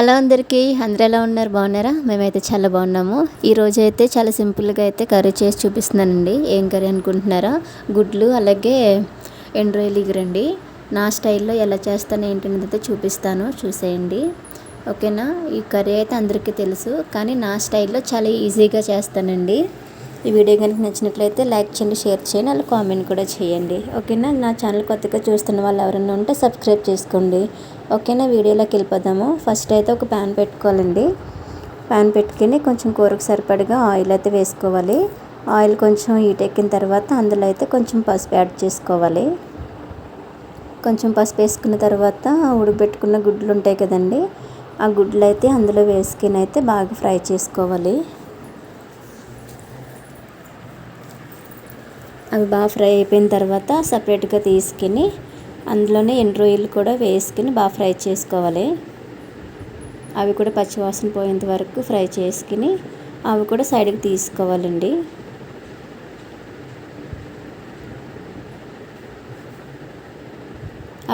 Hello అందరికీ, అందరూ ఎలా ఉన్నారు? బాగున్నారా? మేమైతే చాలా బాగున్నాము. ఈరోజు అయితే చాలా సింపుల్గా అయితే కర్రీ చేసి చూపిస్తున్నానండి. ఏం కర్రీ అనుకుంటున్నారా? గుడ్లు అలాగే ఎండు రొయ్యలు ఎగురండి. నా స్టైల్లో ఎలా చేస్తాను ఏంటనేది అయితే చూపిస్తాను, చూసేయండి. ఓకేనా? ఈ కర్రీ అయితే అందరికీ తెలుసు, కానీ నా స్టైల్లో చాలా ఈజీగా చేస్తానండి. ఈ వీడియో కనుక నచ్చినట్లయితే లైక్ చేయండి, షేర్ చేయండి, అలా కామెంట్ కూడా చేయండి. ఓకేనా? నా ఛానల్ కొత్తగా చూస్తున్న వాళ్ళు ఎవరైనా ఉంటే సబ్స్క్రైబ్ చేసుకోండి. ఓకేనా? వీడియోలోకి వెళ్ళిపోదాము. ఫస్ట్ అయితే ఒక ప్యాన్ పెట్టుకోవాలండి. ప్యాన్ పెట్టుకుని కొంచెం కూరకు సరిపడగా ఆయిల్ అయితే వేసుకోవాలి. ఆయిల్ కొంచెం హీట్ ఎక్కిన తర్వాత అందులో అయితే కొంచెం పసుపు యాడ్ చేసుకోవాలి. కొంచెం పసుపు వేసుకున్న తర్వాత ఉడకబెట్టుకున్న గుడ్లు ఉంటాయి కదండి, ఆ గుడ్లు అయితే అందులో వేసుకుని అయితే బాగా ఫ్రై చేసుకోవాలి. అవి బాగా ఫ్రై అయిపోయిన తర్వాత సపరేట్గా తీసుకుని అందులోనే ఎండు రొయ్యలు కూడా వేసుకుని బాగా ఫ్రై చేసుకోవాలి. అవి కూడా పచ్చివాసన పోయేంత వరకు ఫ్రై చేసుకుని అవి కూడా సైడ్కి తీసుకోవాలండి.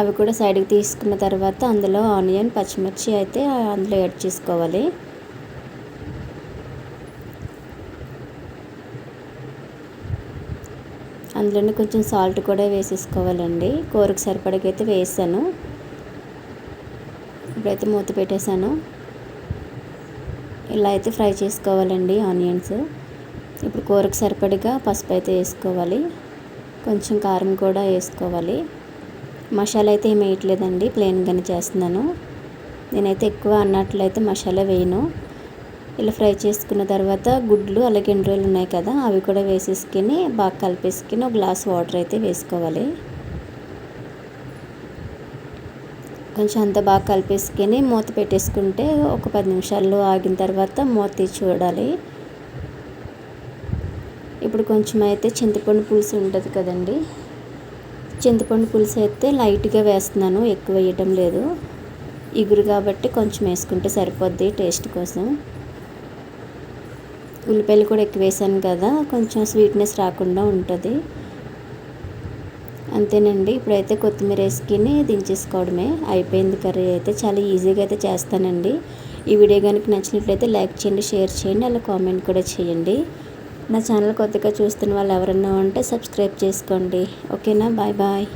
అవి కూడా సైడ్కి తీసుకున్న తర్వాత అందులో ఆనియన్, పచ్చిమిర్చి అయితే అందులో యాడ్ చేసుకోవాలి. అందులోనే కొంచెం సాల్ట్ కూడా వేసేసుకోవాలండి. కూరకు సరిపడకైతే వేసాను. ఇప్పుడైతే మూత పెట్టేశాను. ఇలా అయితే ఫ్రై చేసుకోవాలండి ఆనియన్స్. ఇప్పుడు కూరకు సరిపడగా పసుపు అయితే వేసుకోవాలి. కొంచెం కారం కూడా వేసుకోవాలి. మసాలా అయితే ఏమి వేయట్లేదండి, ప్లెయిన్గానే చేస్తున్నాను. నేనైతే ఎక్కువ అన్నట్లయితే మసాలా వేయను. ఇలా ఫ్రై చేసుకున్న తర్వాత గుడ్లు అలాగే ఎండు రొయ్యలు ఉన్నాయి కదా, అవి కూడా వేసేసుకుని బాగా కలిపేసుకుని ఒక గ్లాస్ వాటర్ అయితే వేసుకోవాలి. కొంచెం అంతా బాగా కలిపేసుకుని మూత పెట్టేసుకుంటే ఒక 10 నిమిషాల్లో ఆగిన తర్వాత మూత తీసి చూడాలి. ఇప్పుడు కొంచెం అయితే చింతపండు పులుసు ఉంటుంది కదండి, చింతపండు పులుసు అయితే లైట్గా వేస్తున్నాను, ఎక్కువ వేయటం లేదు. ఇగురు కాబట్టి కొంచెం వేసుకుంటే సరిపోద్ది టేస్ట్ కోసం. ఉల్లిపాయలు కూడా ఎక్కువ వేసాను కదా, కొంచెం స్వీట్నెస్ రాకుండా ఉంటుంది. అంతేనండి. ఇప్పుడైతే కొత్తిమీర వేసుకుని దించేసుకోవడమే, అయిపోయింది కర్రీ. అయితే చాలా ఈజీగా అయితే చేస్తానండి. ఈ వీడియో కనుక నచ్చినట్లయితే లైక్ చేయండి, షేర్ చేయండి, అలా కామెంట్ కూడా చేయండి. నా ఛానల్ కొత్తగా చూస్తున్న వాళ్ళు ఎవరన్నా ఉంటే సబ్స్క్రైబ్ చేసుకోండి. ఓకేనా? Bye bye.